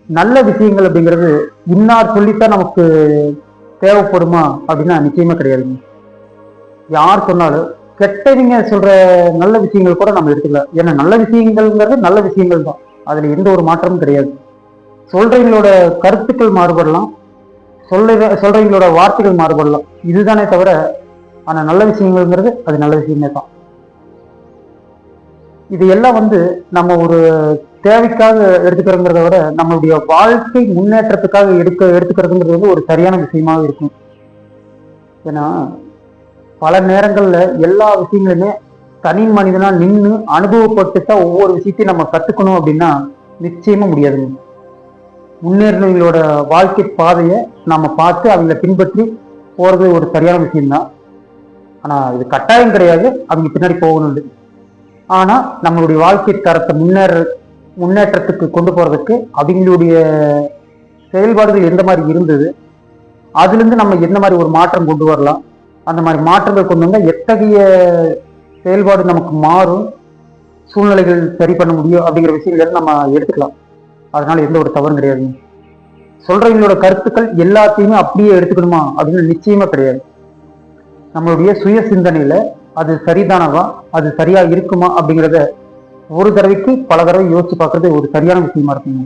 நல்ல விஷயங்கள் அப்படிங்கிறது இன்னார் சொல்லித்தான் நமக்கு தேவைப்படுமா அப்படின்னா நிச்சயமா கிடையாதுங்க. யார் சொன்னாலும் கெட்டவங்க சொல்ற நல்ல விஷயங்கள் கூட நம்ம எடுத்துக்கலாம். ஏன்னா நல்ல விஷயங்கள்ங்கிறது நல்ல விஷயங்கள் தான், அதுல எந்த ஒரு மாற்றமும் கிடையாது. சொல்றவங்களோட கருத்துக்கள் மாறுபடலாம், சொல்றவங்களோட வார்த்தைகள் மாறுபடலாம், இதுதானே தவிர ஆனா நல்ல விஷயங்கள்ங்கிறது அது நல்ல விஷயமே தான். இது எல்லாம் நம்ம ஒரு தேவைக்காக எடுத்துக்கிறோங்கிறத விட நம்மளுடைய வாழ்க்கை முன்னேற்றத்துக்காக எடுத்துக்கிறதுங்கிறது ஒரு சரியான விஷயமாக இருக்கும். ஏன்னா பல நேரங்கள்ல எல்லா விஷயங்களுமே தனி மனிதனா நின்று அனுபவப்பட்டுதான் ஒவ்வொரு விஷயத்தையும் நம்ம கத்துக்கணும் அப்படின்னா நிச்சயமா முடியாதுங்க. முன்னேறினவங்களோட வாழ்க்கை பாதையை நாம பார்த்து அவங்கள பின்பற்றி போறது ஒரு சரியான விஷயம்தான். ஆனா இது கட்டாயம் கிடையாது அவங்க பின்னாடி போகணும். ஆனா நம்மளுடைய வாழ்க்கை தரத்தை முன்னேற்றத்துக்கு கொண்டு போறதுக்கு அவங்களுடைய செயல்பாடுகள் எந்த மாதிரி இருந்தது, அதுல இருந்து நம்ம எந்த மாதிரி ஒரு மாற்றம் கொண்டு வரலாம், அந்த மாதிரி மாற்றங்கள் கொண்டு வந்தா எத்தகைய செயல்பாடு நமக்கு மாறும், சூழ்நிலைகள் சரி பண்ண முடியும் அப்படிங்கிற விஷயங்கள் நம்ம எடுத்துக்கலாம். அதனால எந்த ஒரு தவறும் கிடையாது. சொல்றவங்களோட கருத்துக்கள் எல்லாத்தையுமே அப்படியே எடுத்துக்கணுமா அப்படின்னு நிச்சயமா கிடையாது. நம்மளுடைய சுய சிந்தனையில அது சரிதானவா, அது சரியா இருக்குமா அப்படிங்கிறத ஒரு தடவைக்கு பல தடவை யோசிச்சு பார்க்கறது ஒரு சரியான விஷயமா இருக்குங்க.